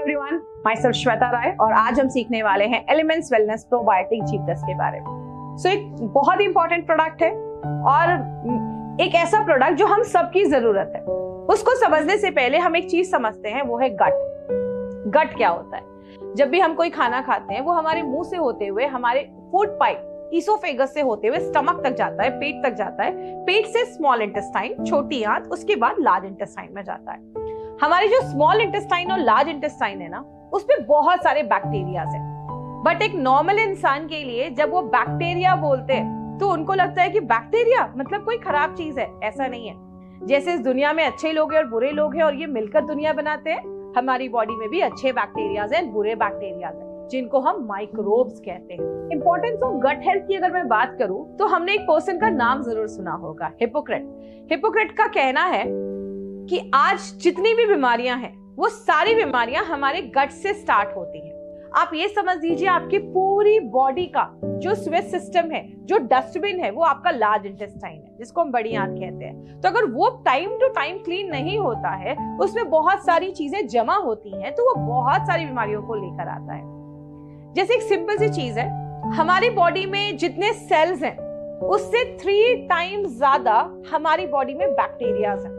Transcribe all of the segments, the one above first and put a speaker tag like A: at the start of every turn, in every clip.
A: Everyone, my self Shweta राय और आज हम सीखने वाले हैं एलिमेंट्स वेलनेस प्रोबायोटिक G+ के बारे में। एक बहुत ही इंपॉर्टेंट प्रोडक्ट है और एक ऐसा प्रोडक्ट जो हम सबकी जरूरत है। उसको समझने से पहले हम एक चीज समझते हैं, वो है गट। गट क्या होता है? जब भी हम कोई खाना खाते हैं वो हमारे मुंह से होते हुए हमारे फूड पाइप ईसोफेगस से होते हुए स्टमक तक जाता है, पेट तक जाता है, पेट से स्मॉल इंटेस्टाइन, छोटी आंत, उसके बाद लार्ज इंटेस्टाइन में जाता है। हमारी जो स्मॉल इंटेस्टाइन और लार्ज इंटेस्टाइन है ना, उसमें बहुत सारे बैक्टीरियाज हैं। बट एक नॉर्मल इंसान के लिए जब वो बैक्टीरिया बोलते हैं तो उनको लगता है कि बैक्टीरिया मतलब कोई खराब चीज है। ऐसा नहीं है। जैसे इस दुनिया में अच्छे लोग हैं और बुरे लोग हैं और ये मिलकर दुनिया बनाते हैं, हमारी बॉडी में भी अच्छे बैक्टीरियाज हैं, बुरे बैक्टीरियाज हैं, जिनको हम माइक्रोब्स कहते हैं। इंपॉर्टेंस ऑफ गट हेल्थ की अगर मैं बात करूं तो हमने एक पर्सन का नाम जरूर सुना होगा, हिप्पोक्रेट। हिप्पोक्रेट का कहना है कि आज जितनी भी बीमारियां हैं वो सारी बीमारियां हमारे गट से स्टार्ट होती हैं। आप ये समझ लीजिए, आपकी पूरी बॉडी का जो स्वेट सिस्टम है, जो डस्टबिन है, वो आपका लार्ज इंटेस्टाइन है, जिसको हम बड़ी आंत कहते हैं। तो अगर वो टाइम टू टाइम क्लीन नहीं होता है, उसमें बहुत सारी चीजें जमा होती हैं, तो वो बहुत सारी बीमारियों को लेकर आता है। जैसे एक सिंपल सी चीज है, हमारी बॉडी में जितने सेल्स हैं उससे 3 टाइम्स ज्यादा हमारी बॉडी में बैक्टीरियाज हैं।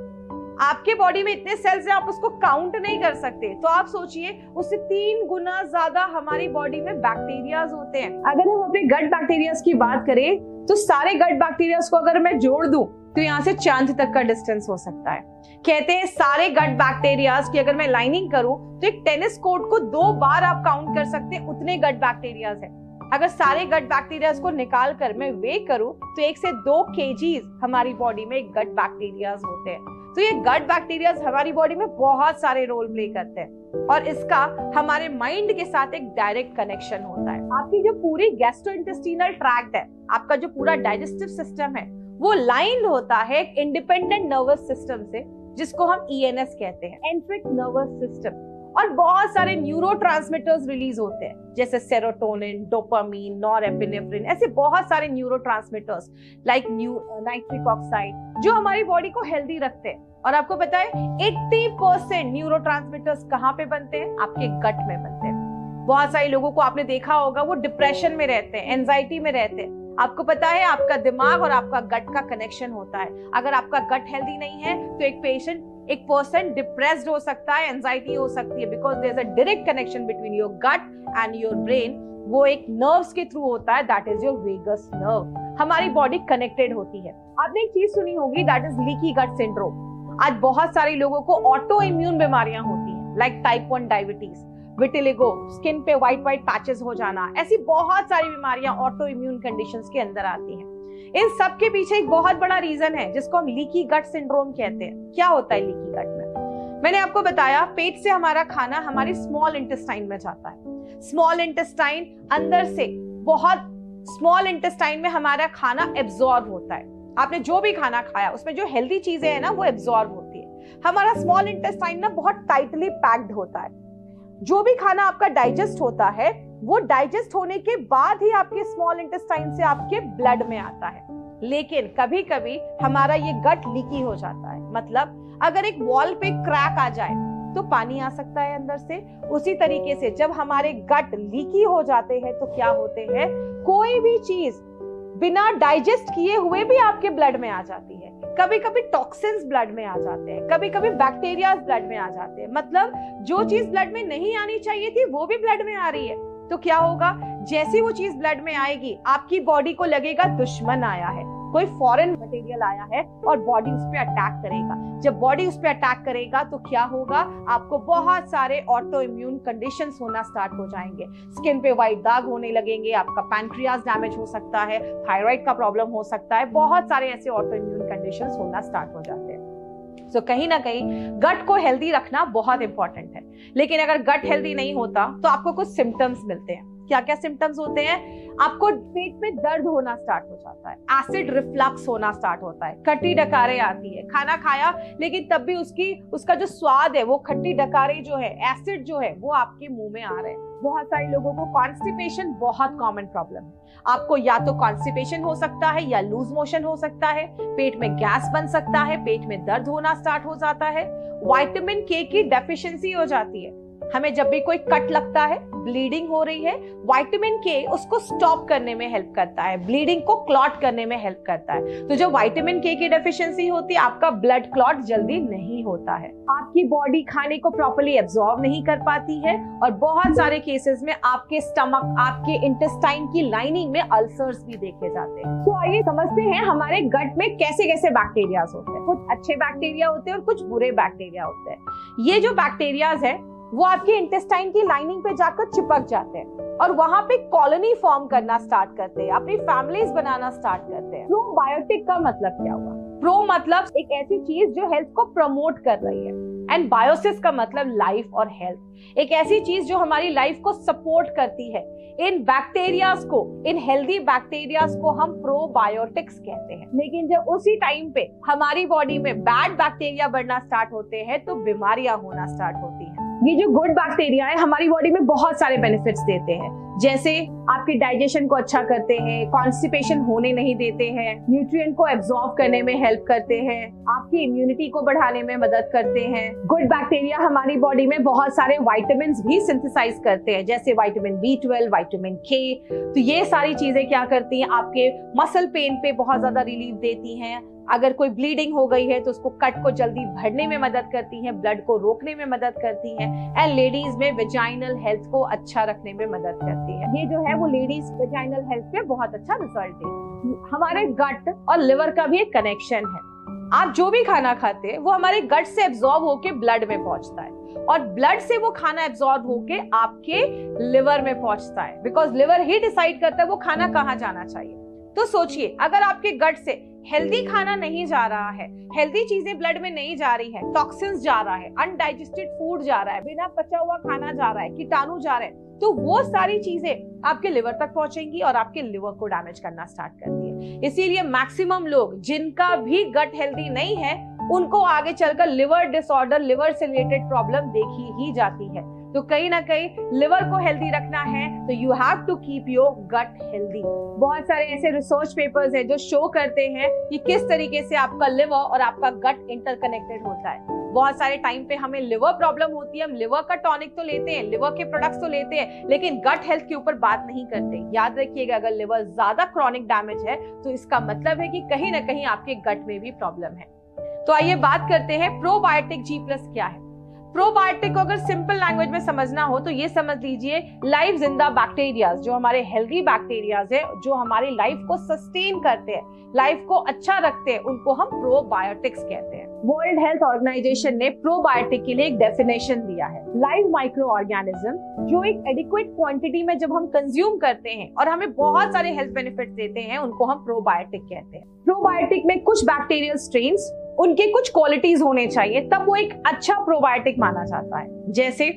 A: आपके बॉडी में इतने सेल्स हैं, आप उसको काउंट नहीं कर सकते, तो आप सोचिए उससे 3 गुना ज्यादा हमारी बॉडी में बैक्टीरियाज होते हैं। अगर हम अपने गट बैक्टीरियाज की बात करें तो सारे गट बैक्टीरियाज को अगर मैं जोड़ दूं तो यहाँ से चांद तक का डिस्टेंस हो सकता है। कहते हैं सारे गट बैक्टीरियाज की अगर मैं लाइनिंग करूं तो एक टेनिस कोर्ट को 2 बार आप काउंट कर सकते हैं, उतने गट बैक्टीरियाज हैं। अगर सारे गट बैक्टीरियाज को निकाल कर मैं वे करूं तो 1 से 2 kg हमारी बॉडी में गट बैक्टीरियाज होते हैं। तो ये गट बैक्टीरियाज हमारी बॉडी में बहुत सारे रोल प्ले करते हैं और इसका हमारे माइंड के साथ एक डायरेक्ट कनेक्शन होता है। आपकी जो पूरी गैस्ट्रोइंटेस्टिनल ट्रैक्ट है, आपका जो पूरा डाइजेस्टिव सिस्टम है, वो लाइन होता है एक इंडिपेंडेंट नर्वस सिस्टम से, जिसको हम ENS कहते हैं, एंट्रिक नर्वस सिस्टम। और बहुत सारे न्यूरोट्रांसमीटर्स रिलीज होते हैं, जैसे सेरोटोनिन, डोपामीन, नॉरएपिनेफ्रिन, ऐसे बहुत सारे न्यूरोट्रांसमीटर्स लाइक नाइट्रिक ऑक्साइड, जो हमारी बॉडी को हेल्दी रखते हैं। और आपको पता है 80% न्यूरोट्रांसमीटर्स कहाँ पे बनते हैं? आपके गट में बनते हैं। बहुत सारे लोगों को आपने देखा होगा, वो डिप्रेशन में रहते हैं, एंजाइटी में रहते हैं। आपको पता है आपका दिमाग और आपका गट का कनेक्शन होता है। अगर आपका गट हेल्दी नहीं है तो एक पर्सन डिप्रेस्ड हो सकता है, एंजाइटी हो सकती है, because there is a direct connection between your gut and your brain. वो एक नर्व्स के थ्रू होता है, that is your vagus nerve. हमारी बॉडी कनेक्टेड होती है। आपने एक चीज सुनी होगी, that is leaky gut syndrome. आज बहुत सारे लोगों को ऑटो इम्यून बीमारियां होती हैं, like type 1 diabetes, vitiligo, skin पे व्हाइट पैचेस हो जाना, ऐसी बहुत सारी बीमारियां ऑटो इम्यून कंडीशंस के अंदर आती हैं। इन सब के पीछे एक बहुत बड़ा रीजन है जिसको हम लीकी गट सिंड्रोम कहते हैं। क्या होता है लीकी गट में? मैंने आपको बताया, पेट से हमारा खाना हमारे स्मॉल इंटेस्टाइन में जाता है। स्मॉल इंटेस्टाइन अंदर से बहुत स्मॉल इंटेस्टाइन में हमारा खाना एब्जॉर्ब होता है। आपने जो भी खाना खाया उसमें जो हेल्दी चीजें हैं ना, वो एब्जॉर्ब होती है। हमारा स्मॉल इंटेस्टाइन ना बहुत टाइटली पैक्ड होता है। जो भी खाना आपका डाइजेस्ट होता है वो डाइजेस्ट होने के बाद ही आपके स्मॉल इंटेस्टाइन से आपके ब्लड में आता है। लेकिन कभी कभी हमारा ये गट लीकी हो जाता है। मतलब अगर एक वॉल पे क्रैक आ जाए तो पानी आ सकता है अंदर से। उसी तरीके से जब हमारे गट लीकी हो जाते हैं तो क्या होते हैं, कोई भी चीज बिना डाइजेस्ट किए हुए भी आपके ब्लड में आ जाती है। कभी कभी टॉक्सिन्स ब्लड में आ जाते हैं, कभी कभी बैक्टीरिया ब्लड में आ जाते हैं। मतलब जो चीज ब्लड में नहीं आनी चाहिए थी वो भी ब्लड में आ रही है। तो क्या होगा, जैसी वो चीज ब्लड में आएगी आपकी बॉडी को लगेगा दुश्मन आया है, कोई फॉरेन मटेरियल आया है और बॉडी उस पर अटैक करेगा। जब बॉडी उस पर अटैक करेगा तो क्या होगा, आपको बहुत सारे ऑटो इम्यून कंडीशंस होना स्टार्ट हो जाएंगे। स्किन पे व्हाइट दाग होने लगेंगे, आपका पैंक्रियाज डैमेज हो सकता है, थायराइड का प्रॉब्लम हो सकता है, बहुत सारे ऐसे ऑटो इम्यून कंडीशंस होना स्टार्ट हो जाते हैं। तो कहीं ना कहीं गट को हेल्दी रखना बहुत इंपॉर्टेंट है। लेकिन अगर गट हेल्दी नहीं होता तो आपको कुछ सिम्टम्स मिलते हैं। क्या क्या सिम्टम्स होते हैं? आपको पेट में दर्द होना स्टार्ट हो जाता है, एसिड रिफ्लक्स होना स्टार्ट होता है, खट्टी डकारें आती है। खाना खाया लेकिन तब भी उसका जो स्वाद है, वो खट्टी डकारें जो है, एसिड जो है, वो आपके मुंह में आ रहे हैं। बहुत सारे लोगों को कॉन्स्टिपेशन बहुत कॉमन प्रॉब्लम है। आपको या तो कॉन्स्टिपेशन हो सकता है या लूज मोशन हो सकता है, पेट में गैस बन सकता है, पेट में दर्द होना स्टार्ट हो जाता है, विटामिन K की डेफिशिएंसी हो जाती है। हमें जब भी कोई कट लगता है, ब्लीडिंग हो रही है, विटामिन के उसको स्टॉप करने में हेल्प करता है, ब्लीडिंग को क्लॉट करने में हेल्प करता है। तो जब विटामिन के की डेफिशिएंसी होती है, आपका ब्लड क्लॉट जल्दी नहीं होता है, आपकी बॉडी खाने को प्रॉपर्ली एब्जॉर्ब नहीं कर पाती है, और बहुत सारे केसेस में आपके स्टमक, आपके इंटेस्टाइन की लाइनिंग में अल्सर्स भी देखे जाते हैं। तो आइए समझते हैं हमारे गट में कैसे कैसे बैक्टीरियाज होते हैं। कुछ अच्छे बैक्टीरिया होते हैं और कुछ बुरे बैक्टीरिया होते हैं। ये जो बैक्टीरियाज है वो आपके इंटेस्टाइन की लाइनिंग पे जाकर चिपक जाते हैं और वहां पे कॉलोनी फॉर्म करना स्टार्ट करते हैं, अपनी फैमिलीज बनाना स्टार्ट करते हैं। प्रोबायोटिक का मतलब क्या हुआ? प्रो मतलब एक ऐसी चीज जो हेल्थ को प्रमोट कर रही है, एंड बायोसिस का मतलब लाइफ और हेल्थ। एक ऐसी चीज जो हमारी लाइफ को सपोर्ट करती है। इन बैक्टीरियाज को, इन हेल्दी बैक्टीरियाज को हम प्रोबायोटिक्स कहते हैं। लेकिन जब उसी टाइम पे हमारी बॉडी में बैड बैक्टीरिया बढ़ना स्टार्ट होते हैं तो बीमारियां होना स्टार्ट होती हैं। ये जो गुड बैक्टीरिया है हमारी बॉडी में बहुत सारे बेनिफिट्स देते हैं, जैसे आपके डाइजेशन को अच्छा करते हैं, कॉन्स्टिपेशन होने नहीं देते हैं, न्यूट्रिएंट को एब्जॉर्ब करने में हेल्प करते हैं, आपकी इम्यूनिटी को बढ़ाने में मदद करते हैं। गुड बैक्टीरिया हमारी बॉडी में बहुत सारे विटामिन्स भी सिंथेसाइज करते हैं, जैसे विटामिन B12, विटामिन K। तो ये सारी चीजें क्या करती हैं, आपके मसल पेन पे बहुत ज्यादा रिलीफ देती हैं। अगर कोई ब्लीडिंग हो गई है तो उसको कट को जल्दी भरने में मदद करती हैं, ब्लड को रोकने में मदद करती हैं, एंड लेडीज में वेजाइनल हेल्थ को अच्छा रखने में मदद करती है। ये जो है वो लेडीज वेजाइनल हेल्थ पे बहुत अच्छा रिजल्ट है। हमारे गट और लिवर का भी एक कनेक्शन है। आप जो भी खाना खाते हैं वो हमारे गट से एब्जॉर्ब होके ब्लड में पहुंचता है, और ब्लड से वो खाना एब्जॉर्ब होके आपके लिवर में पहुंचता है, बिकॉज लिवर ही डिसाइड करता है वो खाना कहाँ जाना चाहिए। तो सोचिए, अगर आपके गट से हेल्दी खाना नहीं जा रहा है, हेल्दी चीजें ब्लड में नहीं जा रही है, टॉक्सिन्स जा रहा है, अनडाइजेस्टेड फूड जा रहा है, बिना पचा हुआ खाना जा रहा है, कीटाणु जा रहे हैं, तो वो सारी चीजें आपके लिवर तक पहुंचेंगी और आपके लिवर को डैमेज करना स्टार्ट करती है। इसीलिए मैक्सिमम लोग जिनका भी गट हेल्दी नहीं है उनको आगे चलकर लिवर डिसऑर्डर, लिवर से रिलेटेड प्रॉब्लम देखी ही जाती है। तो कहीं ना कहीं लिवर को हेल्दी रखना है तो you have to keep your gut healthy. बहुत सारे ऐसे रिसर्च पेपर्स हैं जो शो करते हैं कि किस तरीके से आपका लिवर और आपका गट इंटरकनेक्टेड होता है। बहुत सारे टाइम पे हमें लिवर प्रॉब्लम होती है, हम लिवर का टॉनिक तो लेते हैं, लिवर के प्रोडक्ट्स तो लेते हैं, लेकिन गट हेल्थ के ऊपर बात नहीं करते। याद रखिएगा, अगर लिवर ज्यादा क्रॉनिक डैमेज है तो इसका मतलब है कि कहीं ना कहीं आपके गट में भी प्रॉब्लम है। तो आइए बात करते हैं प्रोबायोटिक G+ क्या है। प्रोबायोटिक को अगर सिंपल लैंग्वेज में समझना हो तो ये समझ लीजिए, लाइफ जिंदा बैक्टीरियाज, जो हमारे हेल्दी बैक्टीरियाज है, जो हमारी लाइफ को सस्टेन करते हैं, लाइफ को अच्छा रखते हैं, उनको हम प्रोबायोटिक्स कहते हैं। वर्ल्ड हेल्थ ऑर्गेनाइजेशन ने प्रोबायोटिक के लिए एक डेफिनेशन दिया है, लाइव माइक्रो ऑर्गेनिज्म जो एक एडिक्वेट क्वांटिटी में जब हम कंज्यूम करते हैं और हमें बहुत सारे हेल्थ बेनिफिट्स देते हैं, उनको हम प्रोबायोटिक कहते हैं। प्रोबायोटिक में कुछ बैक्टीरियल स्ट्रेन्स, उनके कुछ क्वालिटीज होने चाहिए, तब वो एक अच्छा प्रोबायोटिक माना जाता है। जैसे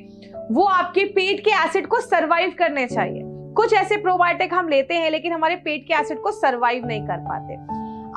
A: वो आपके पेट के एसिड को सरवाइव करने चाहिए। कुछ ऐसे प्रोबायोटिक हम लेते हैं लेकिन हमारे पेट के एसिड को सरवाइव नहीं कर पाते।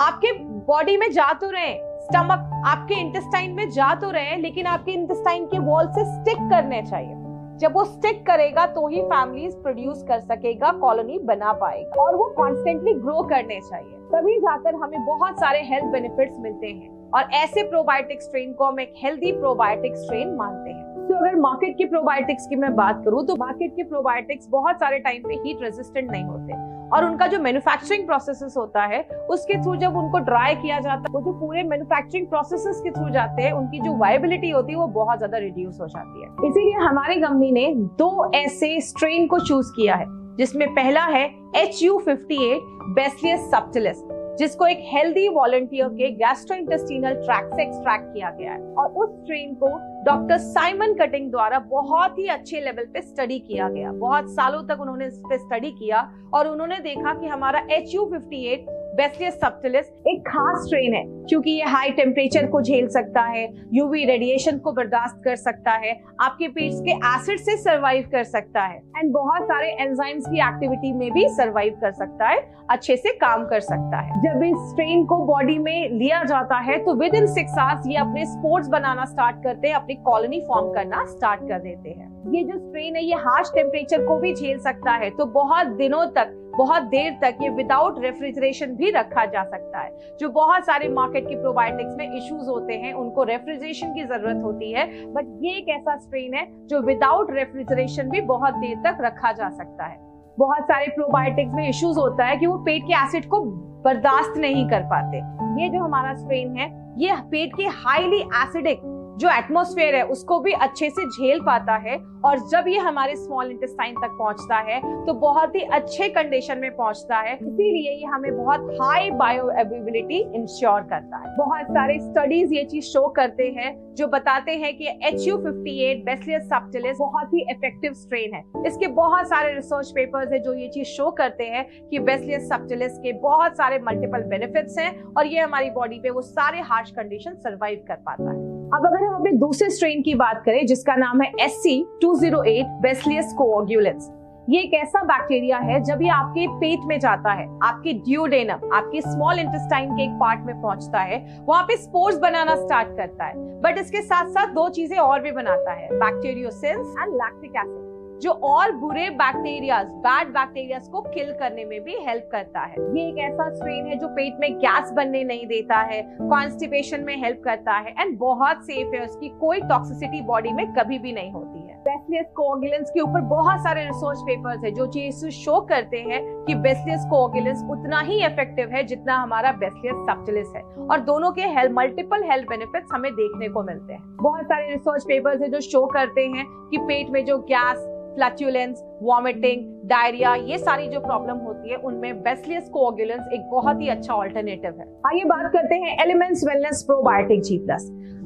A: आपके बॉडी में जा तो रहे, स्टमक आपके इंटेस्टाइन में जा तो रहे, लेकिन आपके इंटेस्टाइन के वॉल से स्टिक करने चाहिए। जब वो स्टिक करेगा तो ही फैमिलीज प्रोड्यूस कर सकेगा, कॉलोनी बना पाएगा, और वो कॉन्स्टेंटली ग्रो करने चाहिए, तभी जाकर हमें बहुत सारे हेल्थ बेनिफिट्स मिलते हैं। और ऐसे प्रोबायोटिक स्ट्रेन को हम एक हेल्दी प्रोबायोटिक स्ट्रेन मानते हैं। तो अगर मार्केट के प्रोबायोटिक्स की मैं बात करूं तो मार्केट के प्रोबायोटिक्स बहुत सारे टाइम पे हीट रेजिस्टेंट नहीं होते, और उनका जो मैन्युफैक्चरिंग प्रोसेसेस होता है उसके थ्रू जब उनको ड्राई किया जाता है, वो जो पूरे मैन्युफैक्चरिंग प्रोसेसेस के थ्रू जाते हैं, उनकी जो वायबिलिटी होती है वो बहुत ज्यादा रिड्यूस हो जाती है। इसीलिए हमारी कंपनी ने 2 ऐसे स्ट्रेन को चूज किया है, जिसमें पहला है HU58 बैसिलस सबटिलिस, जिसको एक हेल्दी वॉलंटियर के गैस्ट्रोइंटेस्टिनल ट्रैक्ट से एक्सट्रैक्ट किया गया है, और उस स्ट्रेन को डॉक्टर साइमन कटिंग द्वारा बहुत ही अच्छे लेवल पे स्टडी किया गया। बहुत सालों तक उन्होंने इस पे स्टडी किया और उन्होंने देखा कि हमारा HU58 बैसिलस सबटिलिस एक खास स्ट्रेन है, क्योंकि ये हाई टेम्परेचर को झेल सकता है, यूवी रेडिएशन को बर्दाश्त कर सकता है, आपके पेट के एसिड से सर्वाइव कर सकता है, एंड बहुत सारे एंजाइम्स की एक्टिविटी में भी सर्वाइव कर सकता है, अच्छे से काम कर सकता है। जब इस स्ट्रेन को बॉडी में लिया जाता है तो विद इन 6 आवर्स ये अपने स्पोर्स बनाना स्टार्ट करते हैं, अपनी कॉलोनी फॉर्म करना स्टार्ट कर देते हैं। ये जो स्ट्रेन है ये हार्श टेम्परेचर को भी झेल सकता है, तो बहुत दिनों तक बहुत देर तक ये विदाउट रेफ्रिजरेशन भी रखा जा सकता है। जो बहुत सारे मार्केट की प्रोबायोटिक्स में इश्यूज होते हैं, उनको रेफ्रिजरेशन की जरूरत होती है, बट ये एक ऐसा स्ट्रेन है जो विदाउट रेफ्रिजरेशन भी बहुत देर तक रखा जा सकता है। बहुत सारे प्रोबायोटिक्स में इश्यूज होता है कि वो पेट के एसिड को बर्दाश्त नहीं कर पाते। ये जो हमारा स्ट्रेन है, ये पेट के हाईली एसिडिक जो एटमॉस्फेयर है उसको भी अच्छे से झेल पाता है, और जब ये हमारे स्मॉल इंटेस्टाइन तक पहुंचता है तो बहुत ही अच्छे कंडीशन में पहुंचता है। इसीलिए ये हमें बहुत हाई बायो अवेलेबिलिटी इंश्योर करता है। बहुत सारे स्टडीज ये चीज शो करते हैं जो बताते हैं कि HU58 बैसिलस सबटिलिस बहुत ही इफेक्टिव स्ट्रेन है। इसके बहुत सारे रिसर्च पेपर्स है जो ये चीज शो करते हैं कि बैसिलस सबटिलिस के बहुत सारे मल्टीपल बेनिफिट्स हैं, और ये हमारी बॉडी पे वो सारे हार्श कंडीशन सर्वाइव कर पाता है। अब अगर हम अपने दूसरे स्ट्रेन की बात करें जिसका नाम है SC208 बैसिलस कोएगुलेंस, ये एक ऐसा बैक्टीरिया है जब ये आपके पेट में जाता है, आपके ड्यूडेनम, आपके स्मॉल इंटेस्टाइन के एक पार्ट में पहुंचता है, वहां पे स्पोर्स बनाना स्टार्ट करता है। बट इसके साथ साथ दो चीजें और भी बनाता है, बैक्टीरियोसिल्स एंड लैक्टिक एसिड, जो और बुरे बैक्टीरियाज, बैड बैक्टीरियाज को किल करने में भी हेल्प करता है। ये एक ऐसा स्ट्रेन है जो पेट में गैस बनने नहीं देता है, कॉन्स्टिपेशन में हेल्प करता है, एंड बहुत सेफ है। उसकी कोई टॉक्सिसिटी बॉडी में कभी भी नहीं होती है। बैसिलस कोएगुलेंस के ऊपर बहुत सारे रिसर्च पेपर्स है जो चीज शो करते हैं कि बैसिलस कोएगुलेंस उतना ही इफेक्टिव है जितना हमारा बैसिलस सबटिलिस है, और दोनों के मल्टीपल हेल्थ बेनिफिट्स हमें देखने को मिलते हैं। बहुत सारे रिसर्च पेपर्स है जो शो करते हैं कि पेट में जो गैस, फ्लैटुलेंस, वॉमिटिंग, डायरिया, ये सारी जो प्रॉब्लम होती है उनमें बैसिलस कोएगुलेंस एक बहुत ही अच्छा ऑल्टरनेटिव है। आइए बात करते हैं elements wellness probiotic G+।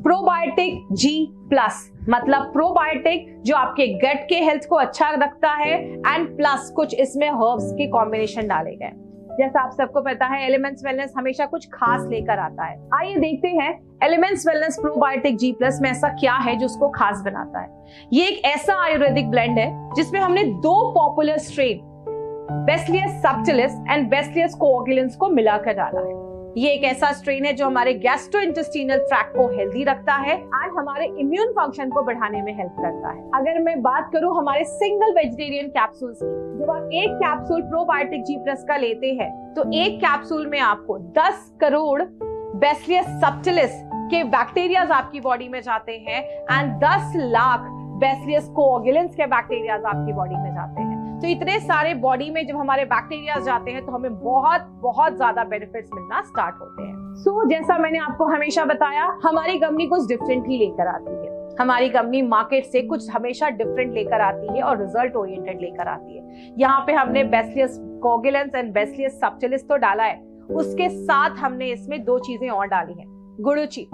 A: Probiotic G+, मतलब प्रोबायोटिक जो आपके गट के हेल्थ को अच्छा रखता है, एंड प्लस कुछ इसमें हर्ब्स के कॉम्बिनेशन डाले गए। जैसा आप सबको पता है एलिमेंट्स वेलनेस हमेशा कुछ खास लेकर आता है। आइए देखते हैं एलिमेंट्स वेलनेस प्रोबायोटिक G+ में ऐसा क्या है जो उसको खास बनाता है। ये एक ऐसा आयुर्वेदिक ब्लेंड है जिसमें हमने दो popular strain Bacillus subtilis and Bacillus coagulans को मिलाकर डाला है। ये एक ऐसा स्ट्रेन है जो हमारे गैस्ट्रोइंटेस्टिनल ट्रैक्ट को हेल्दी रखता है एंड हमारे इम्यून फंक्शन को बढ़ाने में हेल्प करता है। अगर मैं बात करूं हमारे सिंगल वेजिटेरियन कैप्सूल्स की, जब आप एक कैप्सूल प्रोबायोटिक G+ का लेते हैं तो एक कैप्सूल में आपको 10 करोड़ बैसिलस सबटिलिस के बैक्टीरियाज आपकी बॉडी में जाते हैं, एंड 10 लाख बैसिलस कोएगुलेंस के बैक्टीरियाज आपकी बॉडी में जाते हैं। तो इतने सारे बॉडी में जब हमारे बैक्टीरिया जाते हैं तो हमें बहुत ज्यादा बेनिफिट्स मिलना स्टार्ट होते हैं। सो जैसा मैंने आपको हमेशा बताया, हमारी कंपनी कुछ डिफरेंट ही लेकर आती है। हमारी कंपनी मार्केट से कुछ हमेशा डिफरेंट लेकर आती है और रिजल्ट ओरिएंटेड लेकर आती है। यहाँ पे हमने बैसिलस कोएगुलेंस एंड बैसिलस सबटिलिस तो डाला है, उसके साथ हमने इसमें दो चीजें और डाली है। गुडुचि,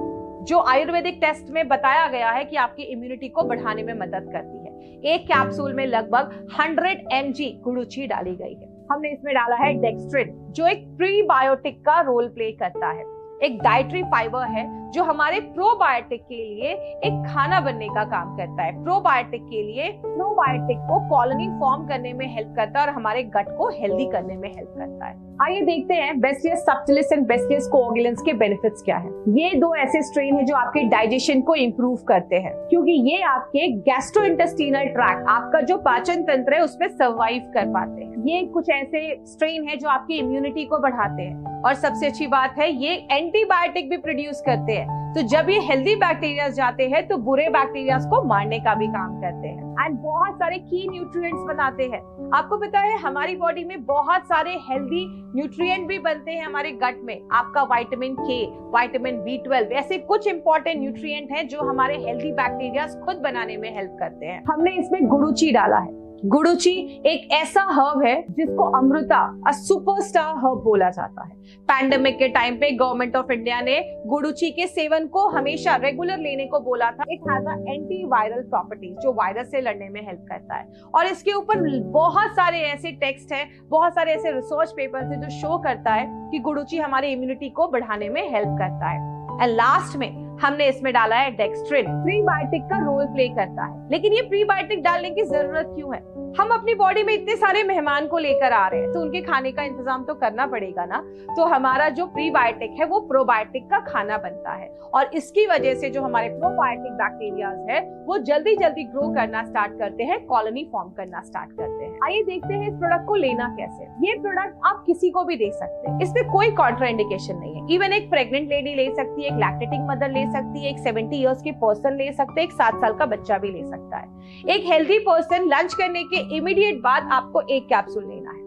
A: जो आयुर्वेदिक टेस्ट में बताया गया है कि आपकी इम्यूनिटी को बढ़ाने में मदद करती है। एक कैप्सूल में लगभग 100 mg गुडुचि डाली गई है। हमने इसमें डाला है डेक्स्ट्रिन, जो एक प्रीबायोटिक का रोल प्ले करता है। एक डाइटरी फाइबर है जो हमारे प्रोबायोटिक के लिए एक खाना बनने का काम करता है। प्रोबायोटिक के लिए प्रोबायोटिक को कॉलोनी फॉर्म करने में हेल्प करता है और हमारे गट को हेल्दी करने में हेल्प करता है। आइए देखते हैं बैसिलस सबटिलिस एंड बैसिलस कोएगुलेंस के बेनिफिट्स क्या है। ये दो ऐसे स्ट्रेन है जो आपके डाइजेशन को इम्प्रूव करते हैं, क्योंकि ये आपके गैस्ट्रोइंटेस्टिनल ट्रैक्ट, आपका जो पाचन तंत्र है उसमें सर्वाइव कर पाते हैं। ये कुछ ऐसे स्ट्रेन है जो आपकी इम्यूनिटी को बढ़ाते हैं, और सबसे अच्छी बात है ये एंटीबायोटिक भी प्रोड्यूस करते हैं। तो जब ये हेल्दी बैक्टीरिया जाते हैं तो बुरे बैक्टीरिया को मारने का भी काम करते हैं, एंड बहुत सारे की न्यूट्रिएंट्स बनाते हैं। आपको पता है हमारी बॉडी में बहुत सारे हेल्दी न्यूट्रिएंट भी बनते हैं हमारे गट में। आपका विटामिन K, विटामिन B12, ऐसे कुछ इंपॉर्टेंट न्यूट्रिएंट हैं जो हमारे हेल्दी बैक्टीरिया खुद बनाने में हेल्प करते हैं। हमने इसमें गुडुचि डाला है। गुडुचि एक ऐसा हर्ब है जिसको अमृता, अ सुपरस्टार हर्ब बोला जाता है। पैंडेमिक के टाइम पे गवर्नमेंट ऑफ इंडिया ने गुडुचि के सेवन को हमेशा रेगुलर लेने को बोला था। It has a antiviral properties, जो वायरस से लड़ने में हेल्प करता है। और इसके ऊपर बहुत सारे ऐसे टेक्स्ट हैं, बहुत सारे ऐसे रिसर्च पेपर्स हैं जो शो करता है कि गुडुचि हमारी इम्यूनिटी को बढ़ाने में हेल्प करता है। एंड लास्ट में हमने इसमें डाला है डेक्स्ट्रिन। प्रीबायोटिक का रोल प्ले करता है, लेकिन ये प्रीबायोटिक डालने की जरूरत क्यों है? हम अपनी बॉडी में इतने सारे मेहमान को लेकर आ रहे हैं तो उनके खाने का इंतजाम तो करना पड़ेगा ना। तो हमारा जो प्रीबायोटिक है वो प्रोबायोटिक का खाना बनता है और इसकी वजह से जो हमारे प्रोबायोटिक बैक्टीरियाज है वो जल्दी जल्दी ग्रो करना स्टार्ट करते हैं, कॉलोनी फॉर्म करना स्टार्ट करते हैं। आइए देखते हैं इस प्रोडक्ट को लेना कैसे। ये प्रोडक्ट आप किसी को भी दे सकते हैं, इसमें कोई कॉन्ट्राइंडिकेशन नहीं है। इवन एक प्रेग्नेंट लेडी ले सकती है, एक लैक्टेटिंग मदर ले सकती है, एक 70 इयर्स के पर्सन ले सकते हैं, एक 7 साल का बच्चा भी ले सकता है। एक हेल्दी पर्सन लंच करने के इमीडिएट बाद आपको एक कैप्सूल लेना है।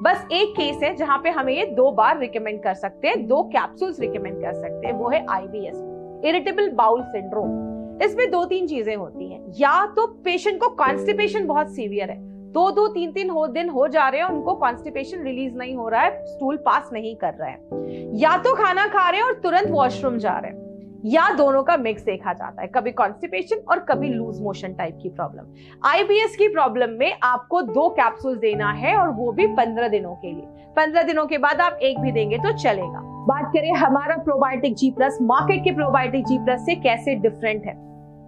A: बस एक केस है जहां पे हमें ये 2 बार रिकमेंड कर सकते हैं, 2 कैप्सूल्स रिकमेंड कर सकते हैं, वो है IBS, इरिटेबल बाउल सिंड्रोम। इसमें 2-3 चीजें होती हैं। या तो पेशेंट को कॉन्स्टिपेशन बहुत सीवियर है, 2-2, 3-3 दिन हो जा रहे हैं, उनको कॉन्स्टिपेशन रिलीज नहीं हो रहा है, स्टूल पास नहीं कर रहा है। या तो खाना खा रहे हैं और तुरंत वॉशरूम जा रहे हैं, या दोनों का मिक्स देखा जाता है, कभी कॉन्स्टिपेशन और कभी लूज मोशन टाइप की प्रॉब्लम। IBS की प्रॉब्लम में आपको 2 कैप्सूल देना है और वो भी 15 दिनों के लिए। 15 दिनों के बाद आप एक भी देंगे तो चलेगा। बात करें हमारा प्रोबायोटिक G+ मार्केट के प्रोबायोटिक G+ से कैसे डिफरेंट है।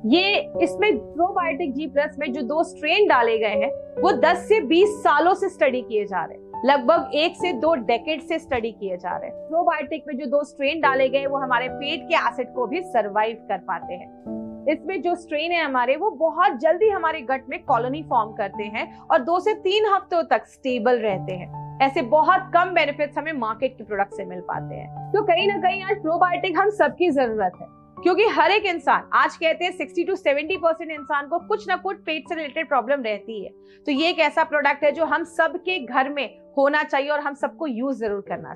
A: ये इसमें प्रोबायोटिक G+ में जो 2 स्ट्रेन डाले गए हैं वो 10 से 20 सालों से स्टडी किए जा रहे हैं, लगभग 1 से 2 डेकेड से स्टडी किए जा रहे हैं। प्रोबायोटिक में जो 2 स्ट्रेन डाले गए वो हमारे पेट के एसिड को भी सरवाइव कर पाते हैं। इसमें जो स्ट्रेन है हमारे वो बहुत जल्दी हमारे गट में कॉलोनी फॉर्म करते हैं और 2 से 3 हफ्तों तक स्टेबल रहते हैं। ऐसे बहुत कम बेनिफिट्स हमें मार्केट के प्रोडक्ट से मिल पाते हैं। तो कहीं ना कहीं आज प्रोबायोटिक हम सबकी जरूरत है, क्योंकि हर एक इंसान, आज कहते हैं 60 to 70% इंसान को कुछ ना कुछ पेट से रिलेटेड प्रॉब्लम रहती है। तो ये एक ऐसा प्रोडक्ट है जो हम सबके घर में होना चाहिए और हम सबको यूज जरूर करना चाहिए।